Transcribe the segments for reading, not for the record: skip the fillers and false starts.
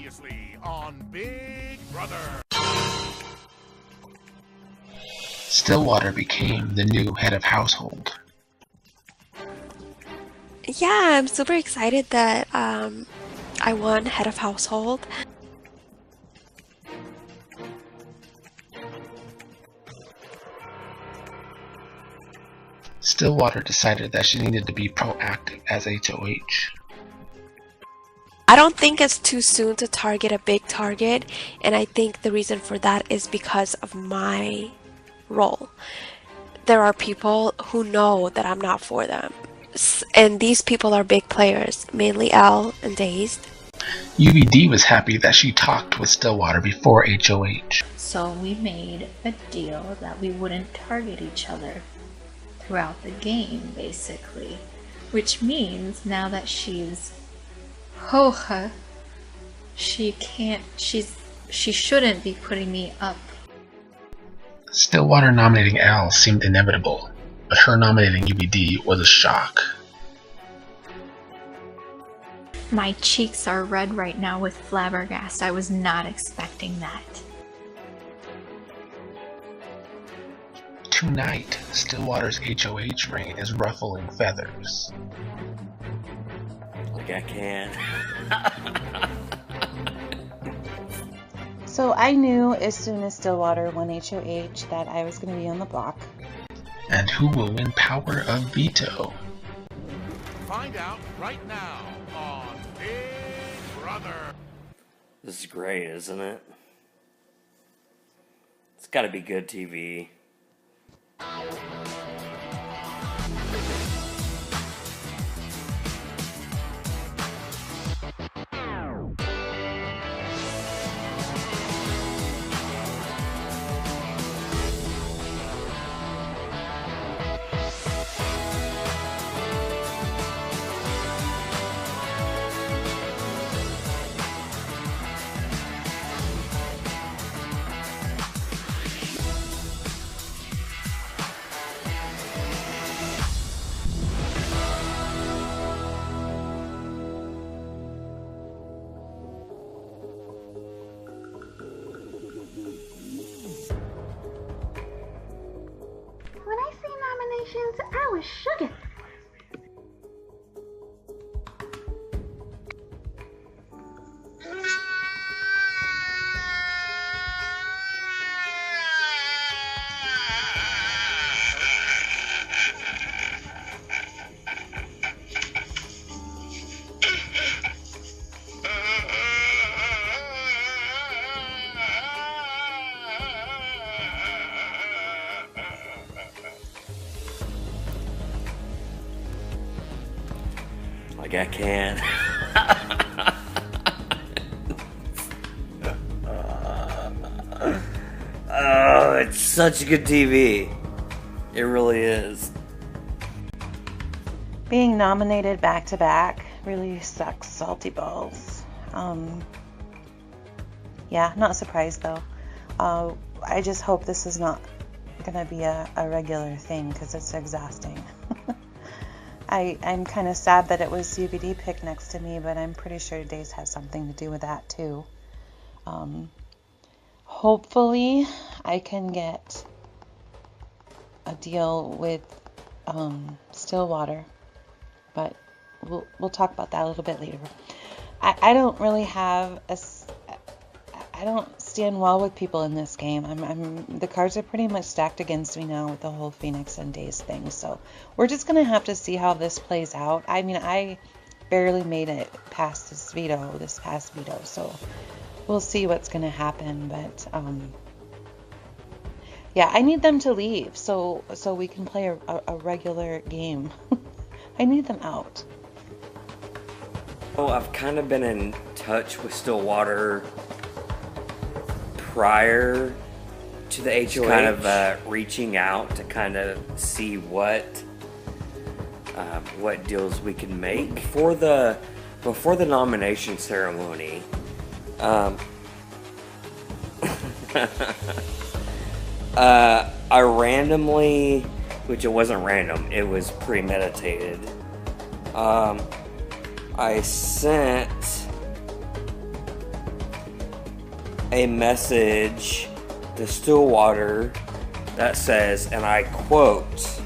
Previously on Big Brother. Stillwater became the new head of household. Yeah, I'm super excited that I won head of household. Stillwater decided that she needed to be proactive as HOH. I don't think it's too soon to target a big target, and I think the reason for that is because of my role. There are people who know that I'm not for them, and these people are big players, mainly Elle and Dazed. UVD was happy that she talked with Stillwater before HOH. So we made a deal that we wouldn't target each other throughout the game, basically. Which means now that she's Hoha, she shouldn't be putting me up. Stillwater nominating Elle seemed inevitable, but her nominating UVD was a shock. My cheeks are red right now with flabbergast. I was not expecting that. Tonight, Stillwater's HOH reign is ruffling feathers. Like I can. So I knew as soon as Stillwater won HOH that I was going to be on the block. And who will win power of veto? Find out right now on Big Brother. This is great, isn't it? It's gotta be good TV. When I see nominations, I was shooketh. Like I can. Oh, it's such good TV. It really is. Being nominated back to back really sucks salty balls. Yeah, not surprised though. I just hope this is not gonna be a regular thing because it's exhausting. I'm kind of sad that it was UVD picked next to me, but I'm pretty sure Days has something to do with that too. Hopefully I can get a deal with Stillwater, but we'll talk about that a little bit later. I don't really have I don't stand well with people in this game. The cards are pretty much stacked against me now with the whole Phoenix and Days thing. So we're just gonna have to see how this plays out. I mean, I barely made it past this past veto. So we'll see what's gonna happen. But yeah, I need them to leave so we can play a regular game. I need them out. Oh, I've kind of been in touch with Stillwater prior to the HOH, kind of reaching out to kind of see what deals we can make before the nomination ceremony. I randomly, which it wasn't random, it was premeditated. I sent a message to Stillwater that says, and I quote,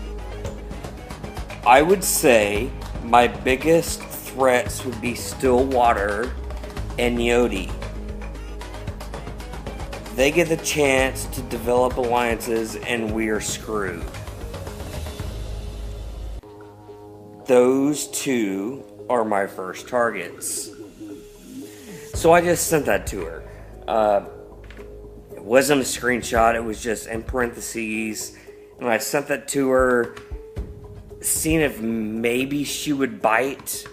"I would say my biggest threats would be Stillwater and Yodi. They get the chance to develop alliances and we're screwed. Those two are my first targets." So I just sent that to her. It wasn't a screenshot, it was just in parentheses. And I sent that to her, seeing if maybe she would bite.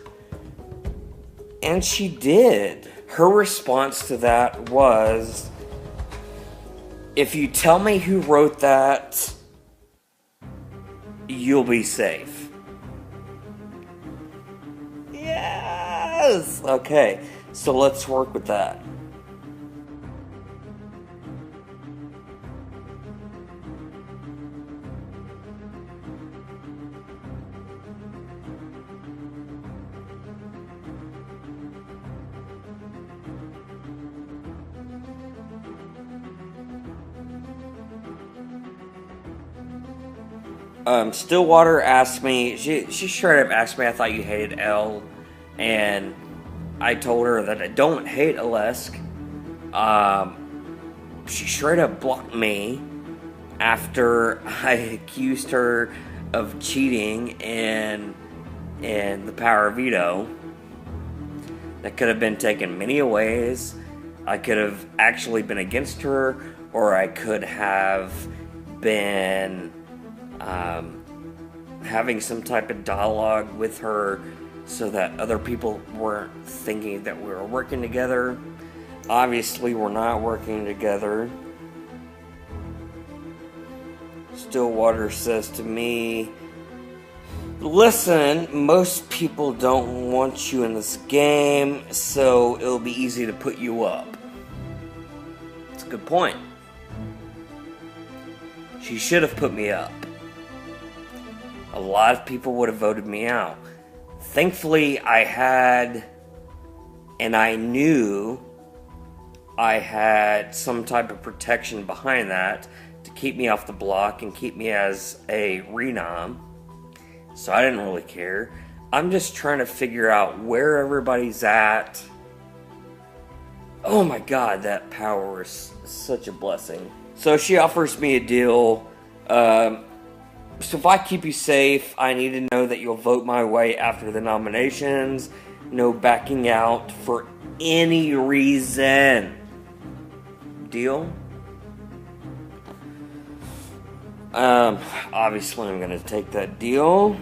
And she did. Her response to that was, "If you tell me who wrote that, you'll be safe." Yes! Okay, so let's work with that. Stillwater asked me, she straight up asked me, I thought you hated Elle, and I told her that I don't hate Alesk. She straight up blocked me after I accused her of cheating in the Power Veto. That could have been taken many ways. I could have actually been against her, or I could have been having some type of dialogue with her so that other people weren't thinking that we were working together. Obviously, we're not working together. Stillwater says to me, "Listen, most people don't want you in this game, so it'll be easy to put you up." That's a good point. She should have put me up. A lot of people would have voted me out. Thankfully, I had, and I knew I had some type of protection behind that to keep me off the block and keep me as a renom. So I didn't really care. I'm just trying to figure out where everybody's at. Oh my god, that power is such a blessing. So she offers me a deal. So if I keep you safe, I need to know that you'll vote my way after the nominations. No backing out for any reason. Deal? Obviously I'm gonna take that deal.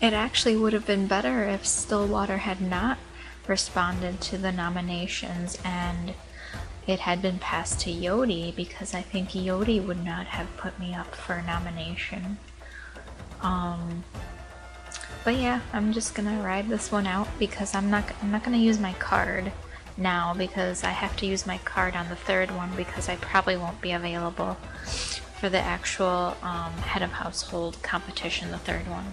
It actually would have been better if Stillwater had not responded to the nominations and it had been passed to Yodi, because I think Yodi would not have put me up for a nomination. But But yeah, I'm just gonna ride this one out because I'm not gonna use my card now because I have to use my card on the third one because I probably won't be available for the actual head of household competition, the third one.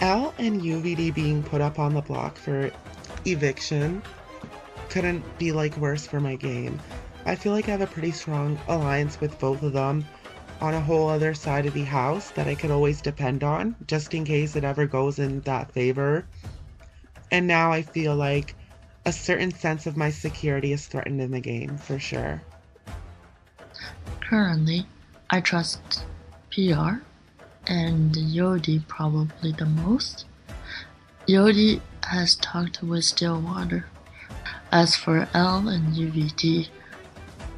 Elle and UVD being put up on the block for eviction couldn't be like worse for my game. I feel like I have a pretty strong alliance with both of them on a whole other side of the house that I could always depend on just in case it ever goes in that favor. And now I feel like a certain sense of my security is threatened in the game, for sure. Currently, I trust PR and Yodi probably the most. Yodi has talked with Stillwater. As for Elle and UVD,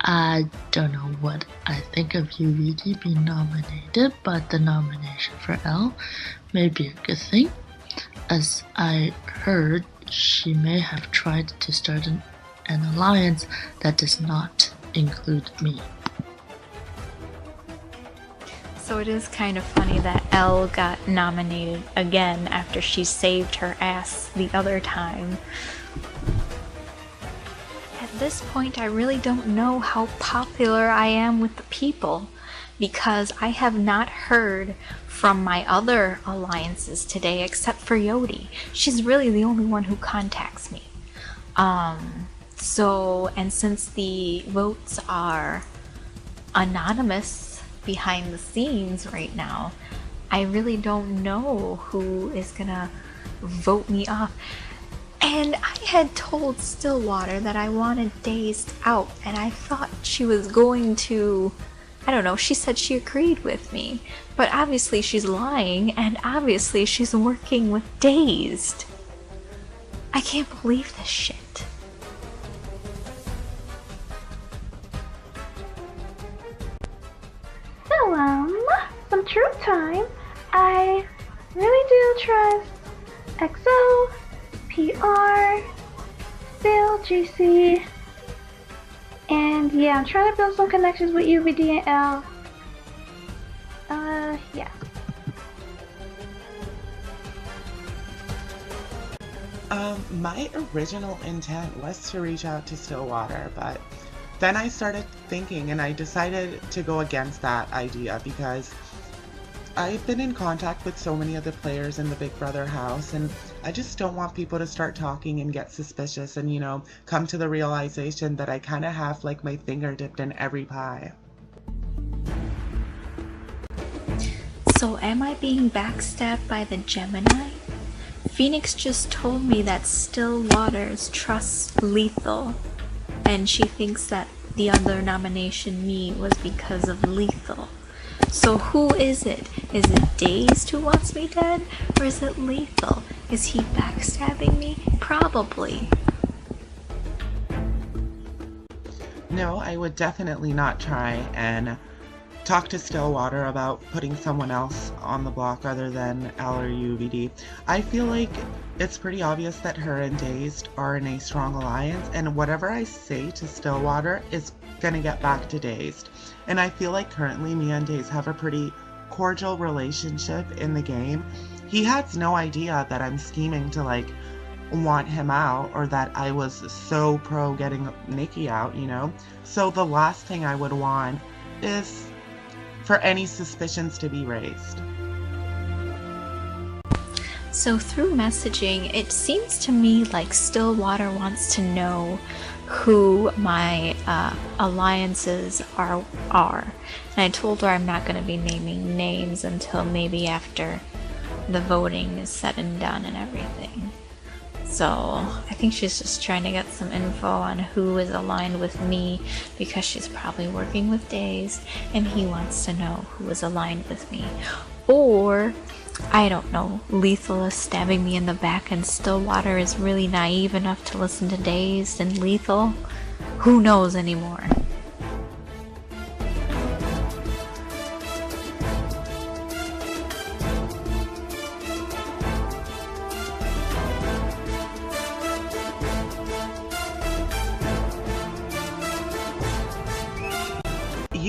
I don't know what I think of UVD being nominated, but the nomination for Elle may be a good thing. As I heard, she may have tried to start an alliance that does not include me. So it is kind of funny that Elle got nominated again after she saved her ass the other time. At this point, I really don't know how popular I am with the people because I have not heard from my other alliances today except for Yodi. She's really the only one who contacts me. And since the votes are anonymous behind the scenes right now, I really don't know who is gonna vote me off. And I had told Stillwater that I wanted Dazed out, and I thought she was going to, I don't know, she said she agreed with me. But obviously she's lying, and obviously she's working with Dazed. I can't believe this shit. So, some truth time. I really do trust XO, PR, Bill, GC, and yeah, I'm trying to build some connections with UVD and L. Yeah. My original intent was to reach out to Stillwater, but then I started thinking and I decided to go against that idea because I've been in contact with so many other players in the Big Brother house, and I just don't want people to start talking and get suspicious and, you know, come to the realization that I kind of have like my finger dipped in every pie. So am I being backstabbed by the Gemini? Phoenix just told me that Stillwaters trusts Lethal, and she thinks that the other nomination, me, was because of Lethal. So who is it? Is it Dazed who wants me dead? Or is it Lethal? Is he backstabbing me? Probably. No, I would definitely not try and talk to Stillwater about putting someone else on the block other than L or UVD. I feel like it's pretty obvious that her and Dazed are in a strong alliance, and whatever I say to Stillwater is gonna get back to Dazed. And I feel like currently me and Dazed have a pretty cordial relationship in the game. He has no idea that I'm scheming to like want him out or that I was so pro getting Nikki out, you know? So the last thing I would want is for any suspicions to be raised. So through messaging, it seems to me like Stillwater wants to know who my alliances are. And I told her I'm not going to be naming names until maybe after the voting is said and done and everything. So I think she's just trying to get some info on who is aligned with me because she's probably working with Days and he wants to know who is aligned with me. Or, I don't know, Lethal is stabbing me in the back and Stillwater is really naive enough to listen to Dazed and Lethal. Who knows anymore?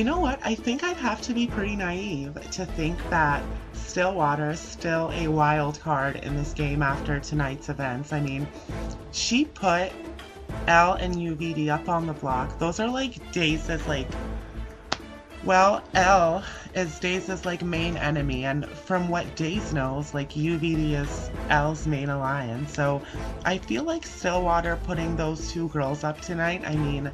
You know what? I think I'd have to be pretty naive to think that Stillwater is still a wild card in this game after tonight's events. I mean, she put Elle and UVD up on the block. Those are like Daze's Elle is Daze's main enemy, and from what Daze knows, UVD is Elle's main alliance. So I feel like Stillwater putting those two girls up tonight, I mean,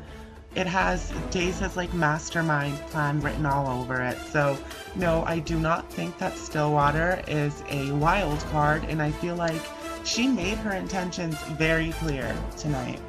it has Daze's mastermind plan written all over it. So no, I do not think that Stillwater is a wild card, and I feel like she made her intentions very clear tonight.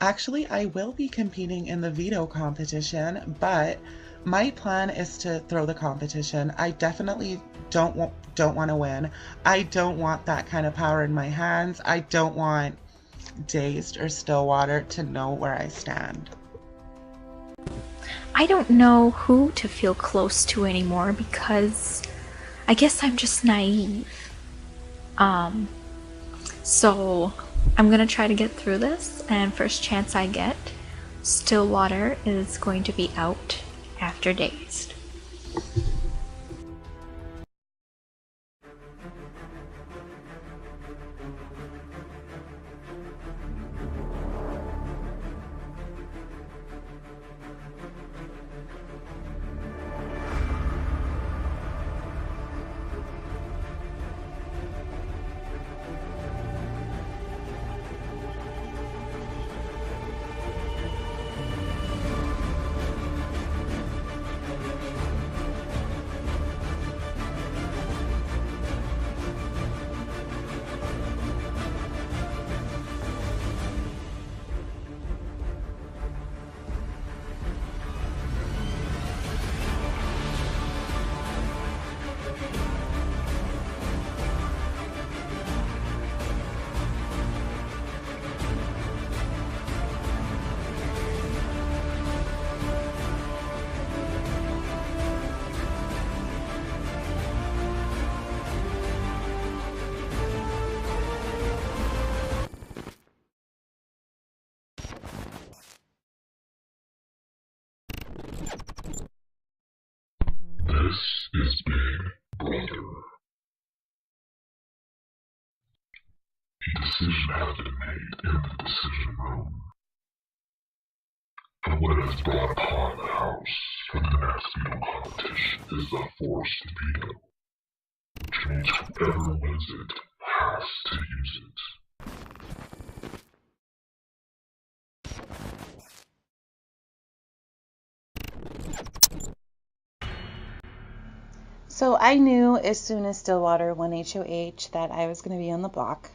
Actually, I will be competing in the veto competition, but my plan is to throw the competition. I definitely don't want to win. I don't want that kind of power in my hands. I don't want Dazed or Stillwater to know where I stand. I don't know who to feel close to anymore because I guess I'm just naive. So I'm gonna try to get through this, and first chance I get, Stillwater is going to be out after Dazed. This is Big Brother. A decision has been made in the decision room. And what has brought upon the house for the next veto competition is the forced veto, which means whoever wins it has to use it. So I knew as soon as Stillwater won HOH that I was going to be on the block.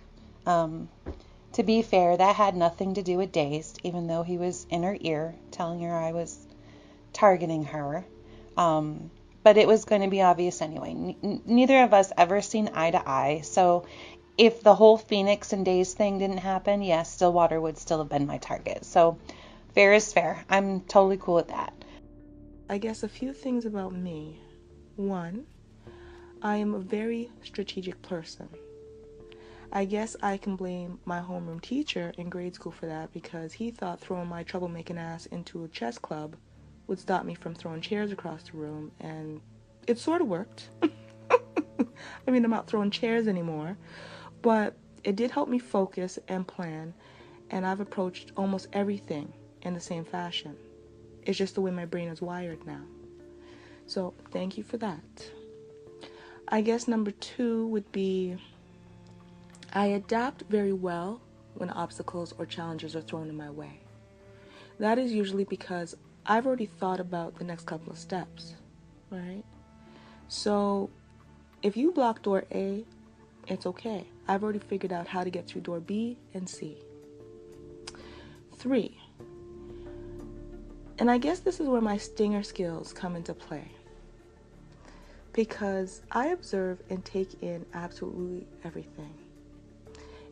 To be fair, that had nothing to do with Dazed, even though he was in her ear telling her I was targeting her. But it was going to be obvious anyway. Neither of us ever seen eye to eye, so if the whole Phoenix and Dazed thing didn't happen, yes, Stillwater would still have been my target. So fair is fair. I'm totally cool with that. I guess a few things about me. 1, I am a very strategic person. I guess I can blame my homeroom teacher in grade school for that because he thought throwing my troublemaking ass into a chess club would stop me from throwing chairs across the room, and it sort of worked. I mean, I'm not throwing chairs anymore, but it did help me focus and plan, and I've approached almost everything in the same fashion. It's just the way my brain is wired now. So, thank you for that. I guess number 2 would be I adapt very well when obstacles or challenges are thrown in my way. That is usually because I've already thought about the next couple of steps, right? So if you block door A, it's okay. I've already figured out how to get through door B and C. 3, and I guess this is where my stinger skills come into play, because I observe and take in absolutely everything.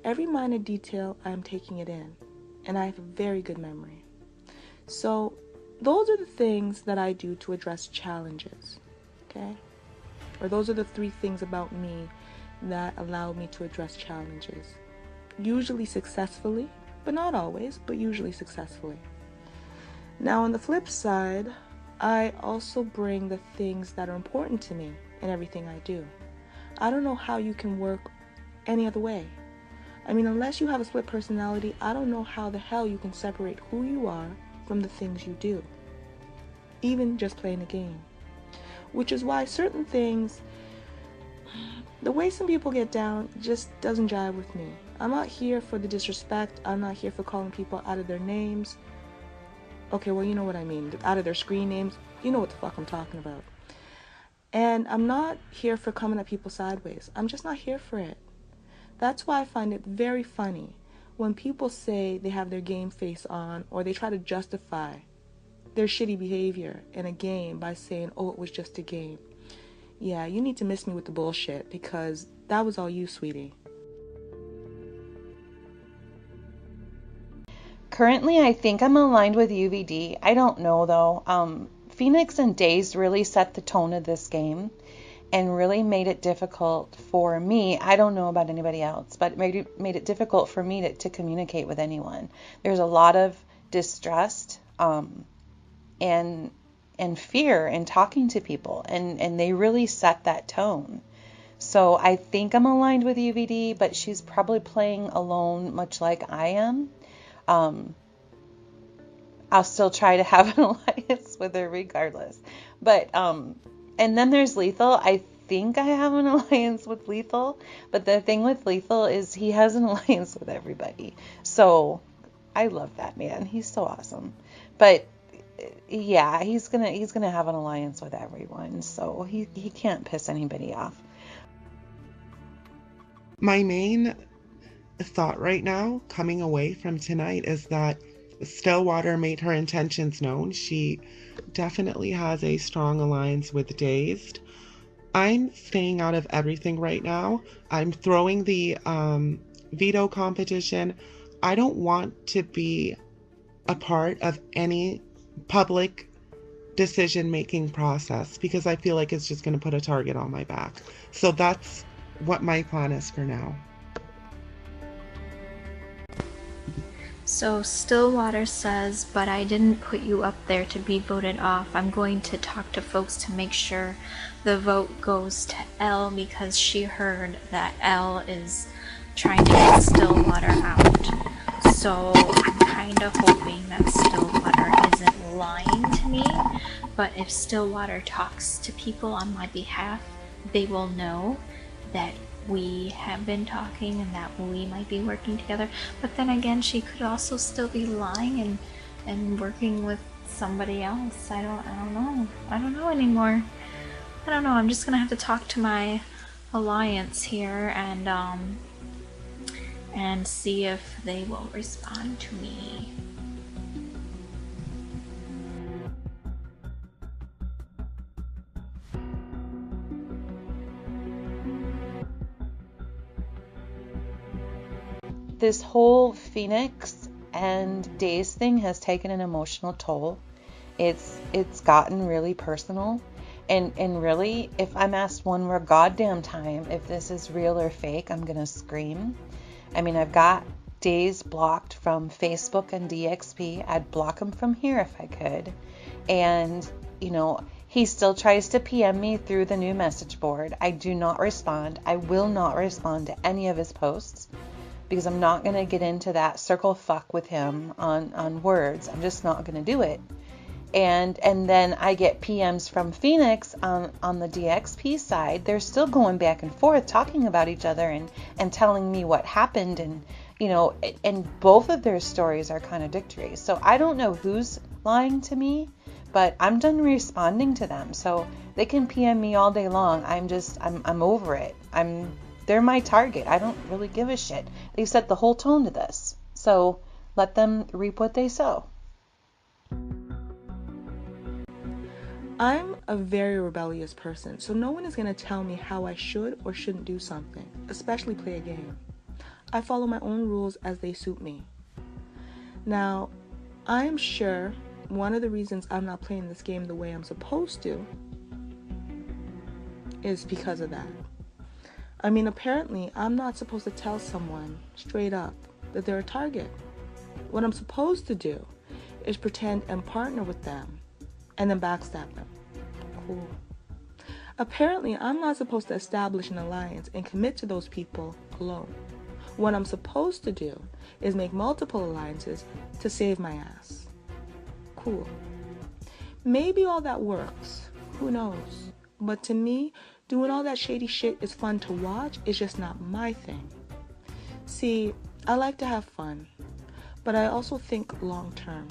Every minor detail, I'm taking it in, and I have a very good memory. So those are the things that I do to address challenges, okay? Or those are the 3 things about me that allow me to address challenges. Usually successfully, but not always, but usually successfully. Now on the flip side, I also bring the things that are important to me in everything I do. I don't know how you can work any other way. I mean, unless you have a split personality, I don't know how the hell you can separate who you are from the things you do, even just playing a game. Which is why certain things, the way some people get down just doesn't jive with me. I'm not here for the disrespect. I'm not here for calling people out of their names. Okay, well, you know what I mean. Out of their screen names. You know what the fuck I'm talking about. And I'm not here for coming at people sideways. I'm just not here for it. That's why I find it very funny when people say they have their game face on, or they try to justify their shitty behavior in a game by saying, oh, it was just a game. Yeah, you need to miss me with the bullshit, because that was all you, sweetie. Currently, I think I'm aligned with UVD. I don't know, though. Phoenix and Daze really set the tone of this game and really made it difficult for me. I don't know about anybody else, but made it difficult for me to communicate with anyone. There's a lot of distrust and fear in talking to people, and they really set that tone. So I think I'm aligned with UVD, but she's probably playing alone, much like I am. I'll still try to have an alliance with her regardless. But, and then there's Lethal. I think I have an alliance with Lethal, but the thing with Lethal is he has an alliance with everybody. So I love that man. He's so awesome. But yeah, he's gonna have an alliance with everyone. So he can't piss anybody off. My main thought right now, coming away from tonight, is that Stillwater made her intentions known. She definitely has a strong alliance with Dazed. I'm staying out of everything right now. I'm throwing the veto competition. I don't want to be a part of any public decision-making process because I feel like it's just going to put a target on my back. So that's what my plan is for now. So Stillwater says, but I didn't put you up there to be voted off. I'm going to talk to folks to make sure the vote goes to Elle because she heard that Elle is trying to get Stillwater out. So I'm kind of hoping that Stillwater isn't lying to me, but if Stillwater talks to people on my behalf, they will know that we have been talking and that we might be working together. But then again, she could also still be lying and working with somebody else. I don't know. I don't know anymore. I don't know. I'm just gonna have to talk to my alliance here and see if they will respond to me. This whole Phoenix and Daze thing has taken an emotional toll. It's gotten really personal. And really, if I'm asked one more goddamn time if this is real or fake, I'm gonna scream. I mean, I've got Daze blocked from Facebook and DXP. I'd block him from here if I could. And, you know, he still tries to PM me through the new message board. I do not respond. I will not respond to any of his posts, because I'm not going to get into that circle fuck with him on words. I'm just not going to do it. And then I get PMs from Phoenix on the DXP side. They're still going back and forth talking about each other and telling me what happened, and and both of their stories are contradictory. So I don't know who's lying to me, but I'm done responding to them. So they can PM me all day long. I'm over it. They're my target. I don't really give a shit. They set the whole tone to this. So let them reap what they sow. I'm a very rebellious person, so no one is going to tell me how I should or shouldn't do something, especially play a game. I follow my own rules as they suit me. Now, I am sure one of the reasons I'm not playing this game the way I'm supposed to is because of that. I mean, apparently, I'm not supposed to tell someone straight up that they're a target. What I'm supposed to do is pretend and partner with them and then backstab them. Cool. Apparently, I'm not supposed to establish an alliance and commit to those people alone. What I'm supposed to do is make multiple alliances to save my ass. Cool. Maybe all that works. Who knows? But to me, doing all that shady shit is fun to watch. It's just not my thing. See, I like to have fun, but I also think long term.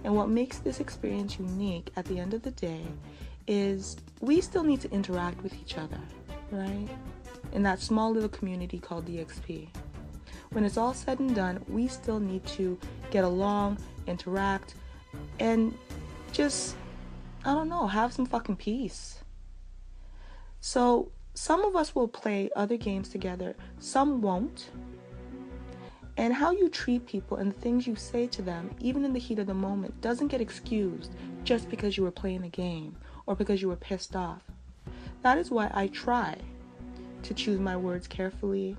And what makes this experience unique at the end of the day is we still need to interact with each other, right? In that small little community called DXP. When it's all said and done, we still need to get along, interact, and just, I don't know, have some fucking peace. So some of us will play other games together, some won't. And how you treat people and the things you say to them, even in the heat of the moment, doesn't get excused just because you were playing a game or because you were pissed off. That is why I try to choose my words carefully,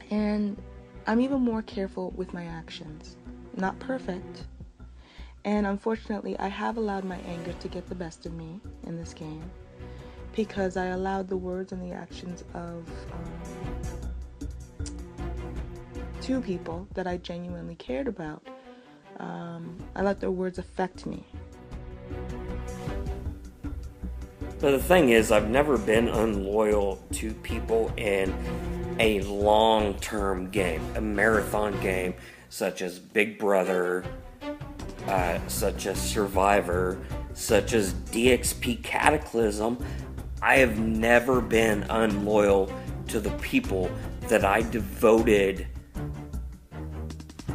and I'm even more careful with my actions. Not perfect, and unfortunately I have allowed my anger to get the best of me in this game because I allowed the words and the actions of two people that I genuinely cared about. I let their words affect me. But the thing is, I've never been unloyal to people in a long-term game, a marathon game, such as Big Brother, such as Survivor, such as DXP Cataclysm. I have never been unloyal to the people that I devoted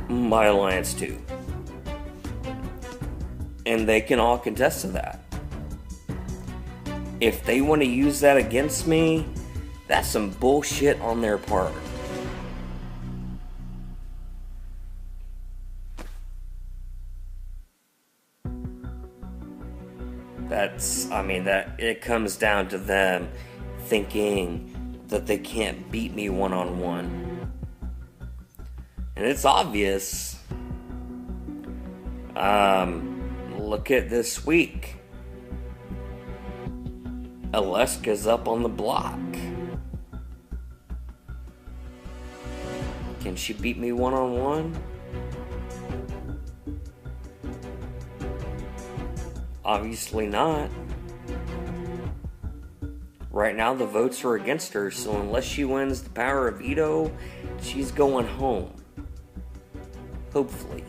my alliance to. And they can all contest to that. If they want to use that against me, that's some bullshit on their part. That it comes down to them thinking that they can't beat me one-on-one. And it's obvious. Look at this week. Alaska's up on the block. Can she beat me one-on-one? Obviously not. Right now the votes are against her, so unless she wins the power of veto, she's going home. Hopefully.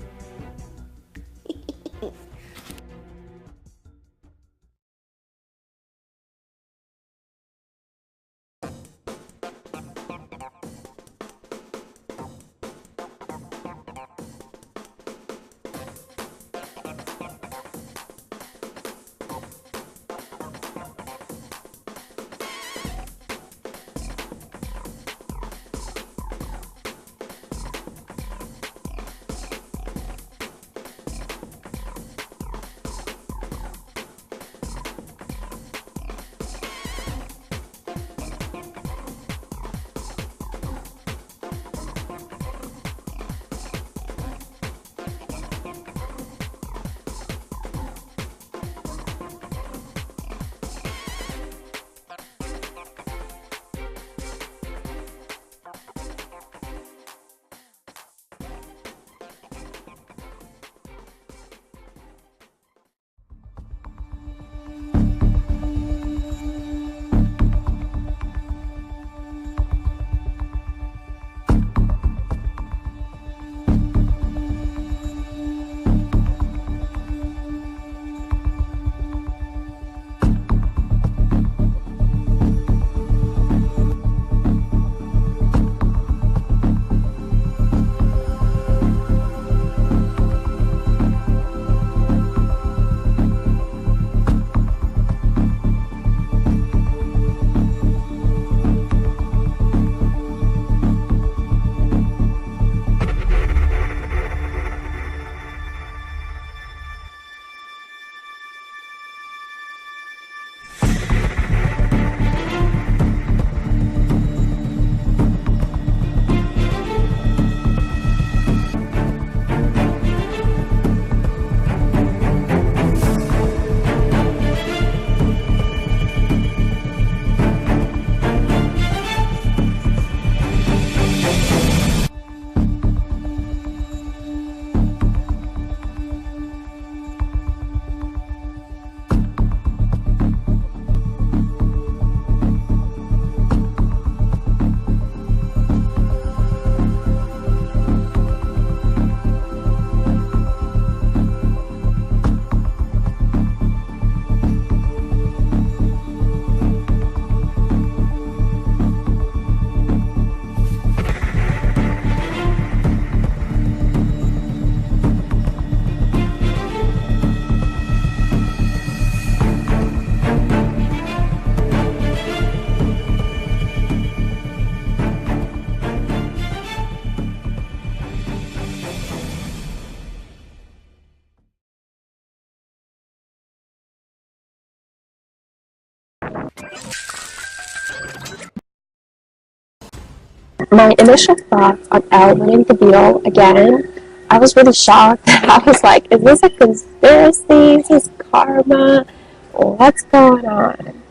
my initial thoughts on Elle winning the deal again, I was really shocked. I was like, is this a conspiracy? Is this karma? What's going on?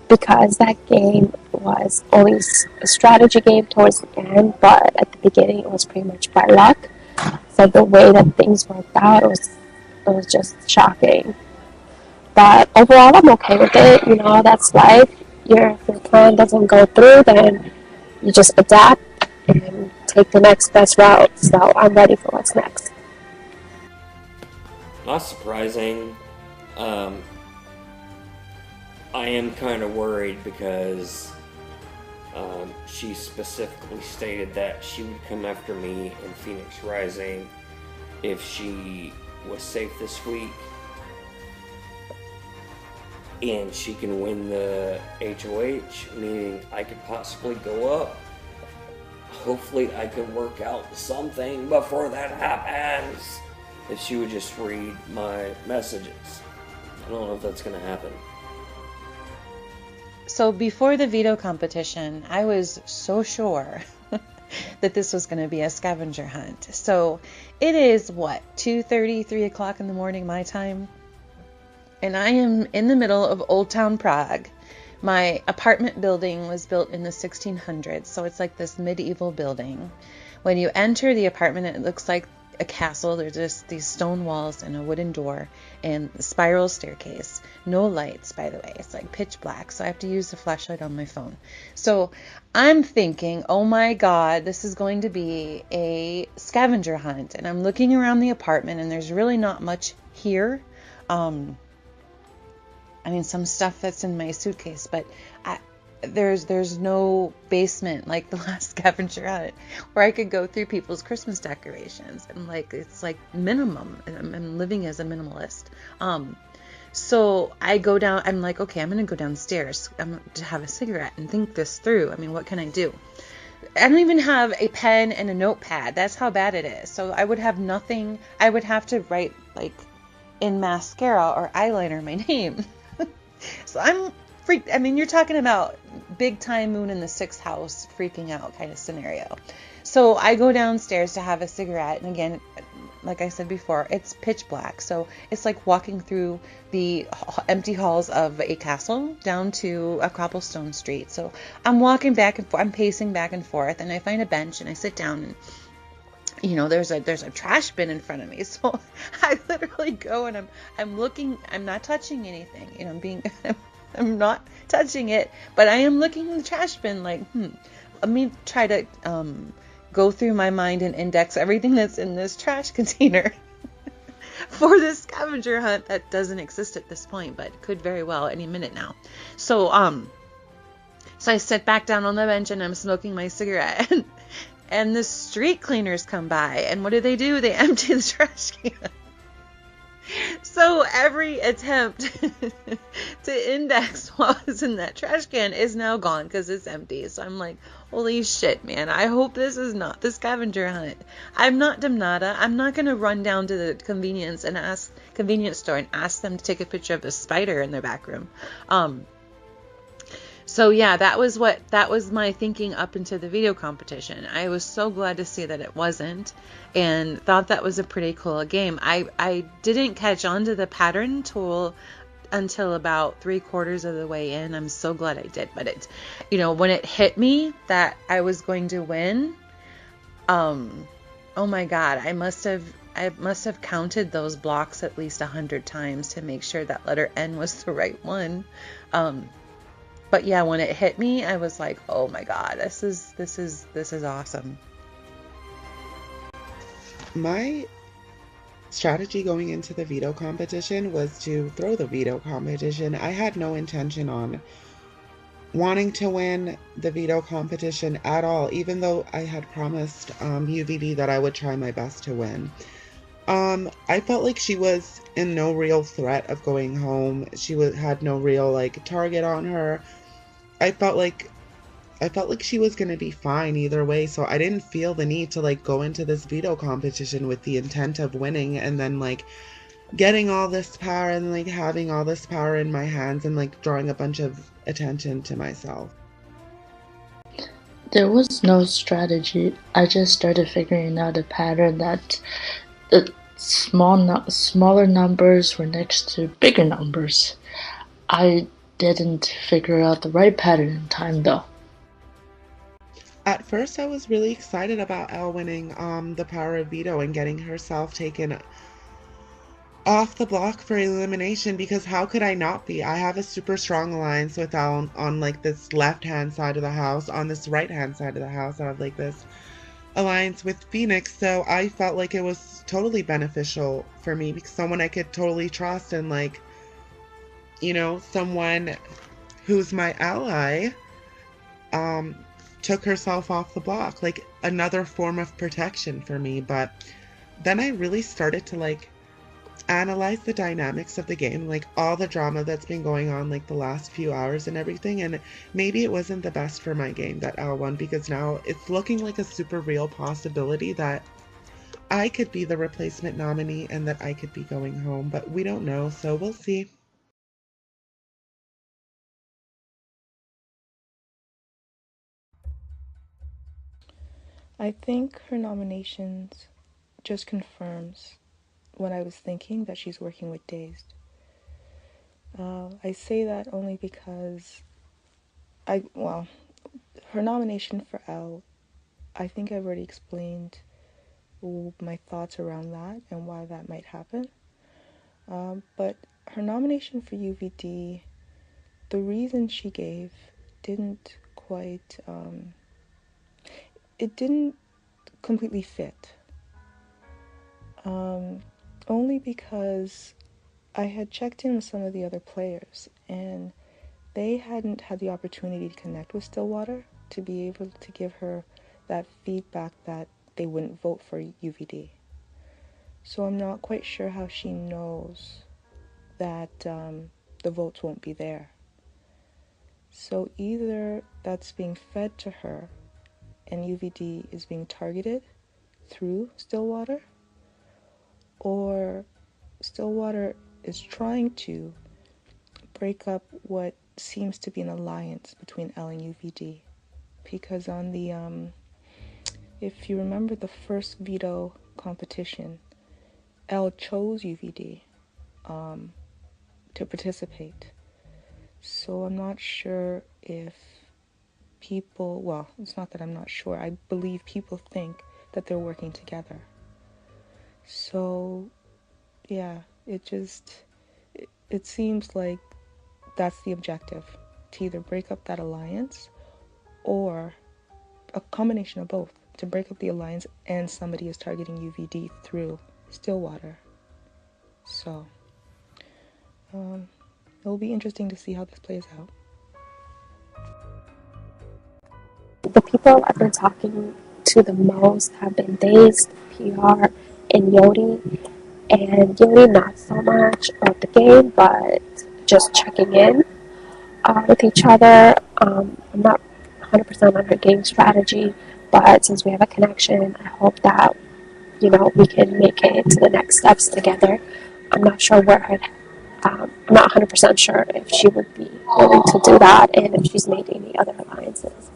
Because that game was only a strategy game towards the end, but at the beginning it was pretty much by luck. So the way that things worked out, it was just shocking. But overall, I'm okay with it. You know, that's life. If your plan doesn't go through, then you just adapt and take the next best route. So I'm ready for what's next. Not surprising. I am kind of worried because she specifically stated that she would come after me in Phoenix Rising if she was safe this week. And she can win the HOH, meaning I could possibly go up. Hopefully I can work out something before that happens. If she would just read my messages. I don't know if that's going to happen. So before the veto competition, I was so sure that this was going to be a scavenger hunt. So it is, 2:30, 3 o'clock in the morning my time? And I am in the middle of Old Town Prague. My apartment building was built in the 1600s, so it's like this medieval building. When you enter the apartment, it looks like a castle. There's just these stone walls and a wooden door and a spiral staircase. No lights, by the way. It's like pitch black, so I have to use the flashlight on my phone. So I'm thinking, oh my god, this is going to be a scavenger hunt. And I'm looking around the apartment, and there's really not much here. I mean, some stuff that's in my suitcase, but there's no basement like the last scavenger hunt where I could go through people's Christmas decorations, and it's like minimum, and I'm living as a minimalist. So I go down. I'm like, okay, I'm gonna go downstairs. I'm going to have a cigarette and think this through. I mean, what can I do? I don't even have a pen and a notepad. That's how bad it is. So I would have nothing. I would have to write in mascara or eyeliner my name. So I'm freaked. I mean, you're talking about big time moon in the 6th house freaking out kind of scenario. So I go downstairs to have a cigarette, and again, like I said before, it's pitch black. So it's like walking through the empty halls of a castle down to a cobblestone street. So I'm walking back and forth, I'm pacing back and forth, and I find a bench and I sit down, and there's a trash bin in front of me. So I literally go and I'm looking, I'm not touching anything. I'm not touching it, but I am looking in the trash bin let me try to go through my mind and index everything that's in this trash container for this scavenger hunt that doesn't exist at this point, but could very well any minute now. So I sit back down on the bench and I'm smoking my cigarette, and the street cleaners come by, and what do? They empty the trash can. So every attempt to index what was in that trash can is now gone because it's empty. So I'm like, holy shit, man. I hope this is not the scavenger hunt. I'm not Demnata. I'm not going to run down to the convenience store and ask them to take a picture of the spider in their back room. So yeah, that was my thinking up into the video competition. I was so glad to see that it wasn't, and thought that was a pretty cool game. I didn't catch on to the pattern tool until about 3/4 of the way in. I'm so glad I did, but it, when it hit me that I was going to win, oh my god, I must have counted those blocks at least 100 times to make sure that letter N was the right one. But yeah, when it hit me, I was like, "Oh my god, this is awesome." My strategy going into the veto competition was to throw the veto competition. I had no intention on wanting to win the veto competition at all, even though I had promised UVD that I would try my best to win. I felt like she was in no real threat of going home. She had no real target on her. I felt like she was gonna be fine either way, so I didn't feel the need to go into this veto competition with the intent of winning and then getting all this power and having all this power in my hands and drawing a bunch of attention to myself. There was no strategy. I just started figuring out a pattern that the smaller numbers were next to bigger numbers. I didn't figure out the right pattern in time though. At first, I was really excited about Elle winning the power of veto and getting herself taken off the block for elimination, because how could I not be? I have a super strong alliance with Elle on like this left-hand side of the house. On this right-hand side of the house, I have like this alliance with Phoenix, so I felt like it was totally beneficial for me because someone I could totally trust and like, you know, someone who's my ally took herself off the block, like another form of protection for me. But then I really started to like analyze the dynamics of the game, like all the drama that's been going on like the last few hours and everything, and maybe it wasn't the best for my game that Elle won, because now it's looking like a super real possibility that I could be the replacement nominee and that I could be going home, but we don't know, so we'll see. I think her nominations just confirms what I was thinking, that she's working with Dazed. I say that only because her nomination for Elle, I think I've already explained my thoughts around that and why that might happen. But her nomination for UVD, the reason she gave didn't quite, it didn't completely fit. Only because I had checked in with some of the other players and they hadn't had the opportunity to connect with Stillwater to be able to give her that feedback that they wouldn't vote for UVD. So I'm not quite sure how she knows that the votes won't be there. So either that's being fed to her and UVD is being targeted through Stillwater, or Stillwater is trying to break up what seems to be an alliance between Elle and UVD. Because on the, if you remember the first veto competition, Elle chose UVD to participate. So I'm not sure if people, well, it's not that I'm not sure, I believe people think that they're working together. So, yeah, it seems like that's the objective, to either break up that alliance or a combination of both, to break up the alliance and somebody is targeting UVD through Stillwater. So, it'll be interesting to see how this plays out. The people I've been talking to the most have been Dazed, PR, and Yodi. And Yodi not so much of the game, but just checking in with each other. I'm not 100% on her game strategy, but since we have a connection, I hope that, you know, we can make it to the next steps together. I'm not sure where her, I'm not 100% sure if she would be willing to do that and if she's made any other alliances.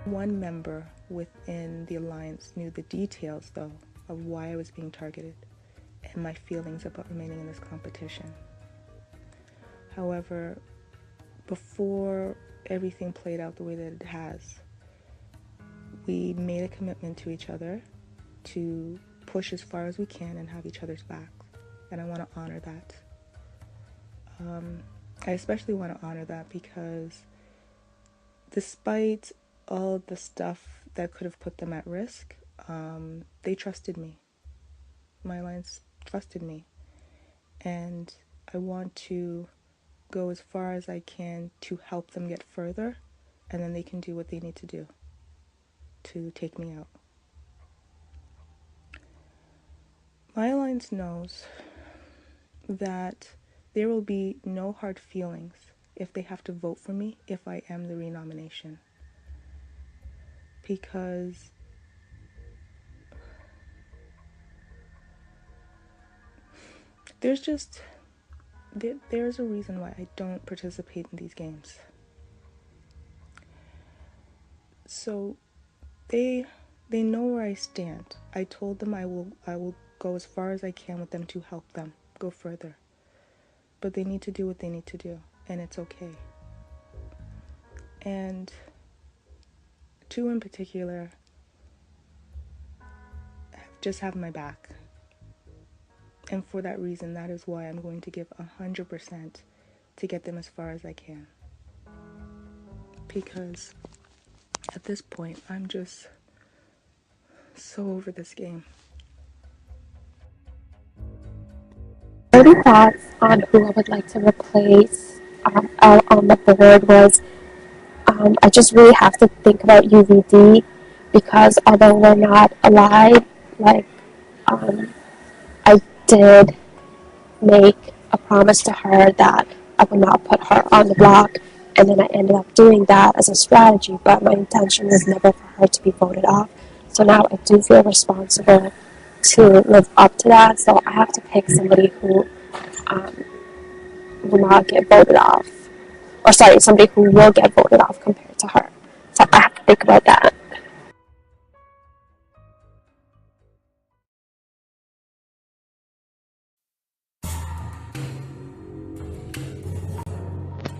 One member within the alliance knew the details, though, of why I was being targeted and my feelings about remaining in this competition. However, before everything played out the way that it has, we made a commitment to each other to push as far as we can and have each other's back, and I want to honor that. I especially want to honor that because despite all the stuff that could have put them at risk, they trusted me. My alliance trusted me. And I want to go as far as I can to help them get further, and then they can do what they need to do to take me out. My alliance knows that there will be no hard feelings if they have to vote for me if I am the renomination. Because there's a reason why I don't participate in these games. So they know where I stand. I told them I will go as far as I can with them to help them go further. But they need to do what they need to do, and it's okay. And two in particular just have my back. And for that reason, that is why I'm going to give 100% to get them as far as I can. Because at this point, I'm just so over this game. Early thoughts on who I would like to replace out on the board was I just really have to think about UVD because although we're not alive, I did make a promise to her that I would not put her on the block, and then I ended up doing that as a strategy, but my intention was never for her to be voted off. So now I do feel responsible to live up to that, so I have to pick somebody who will not get voted off. Or sorry, somebody who will get voted off compared to her. So I have to think about that.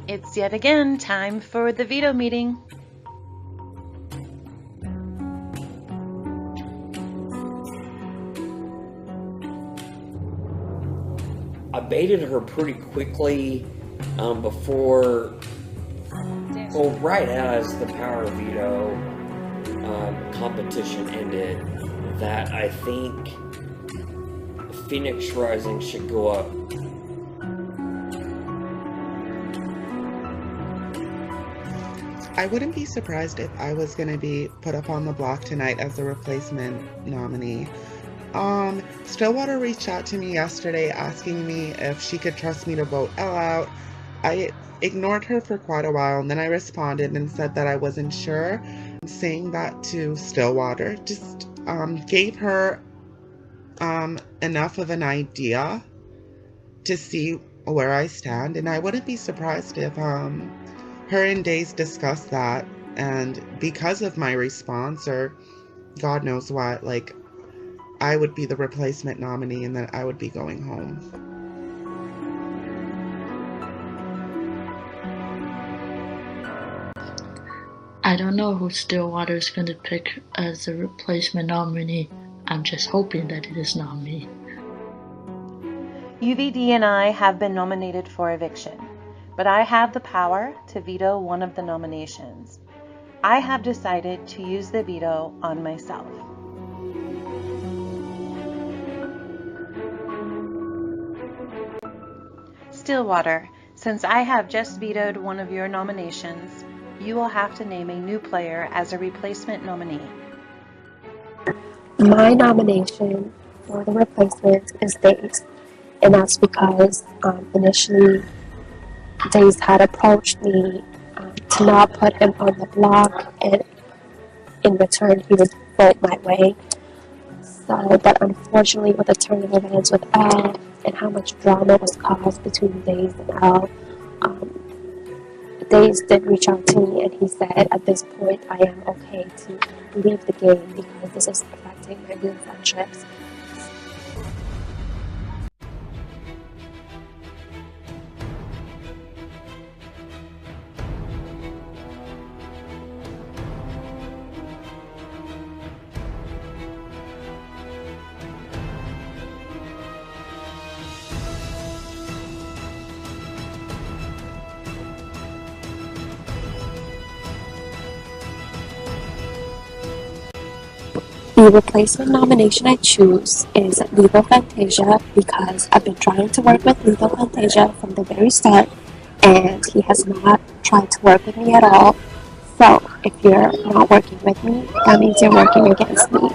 It's yet again time for the veto meeting. I baited her pretty quickly before, well, right as the power veto competition ended, that I think Phoenix Rising should go up. I wouldn't be surprised if I was going to be put up on the block tonight as a replacement nominee. Stillwater reached out to me yesterday asking me if she could trust me to vote Elle out. I ignored her for quite a while, and then I responded and said that I wasn't sure. Saying that to Stillwater just gave her enough of an idea to see where I stand, and I wouldn't be surprised if her and Days discussed that, and because of my response, or God knows what, like, I would be the replacement nominee and then I would be going home. I don't know who Stillwater's gonna pick as the replacement nominee. I'm just hoping that it is not me. UVD and I have been nominated for eviction, but I have the power to veto one of the nominations. I have decided to use the veto on myself. Stillwater, since I have just vetoed one of your nominations, you will have to name a new player as a replacement nominee. My nomination for the replacement is Days, and that's because initially Days had approached me to not put him on the block, and in return he would vote my way. So, but unfortunately, with the turn of events with Elle and how much drama was caused between Days and Elle, Days did reach out to me, and he said, at this point, I am okay to leave the game because this is affecting my real friendships. The replacement nomination I choose is Lethal Fantasia because I've been trying to work with Lethal Fantasia from the very start, and he has not tried to work with me at all. So, if you're not working with me, that means you're working against me.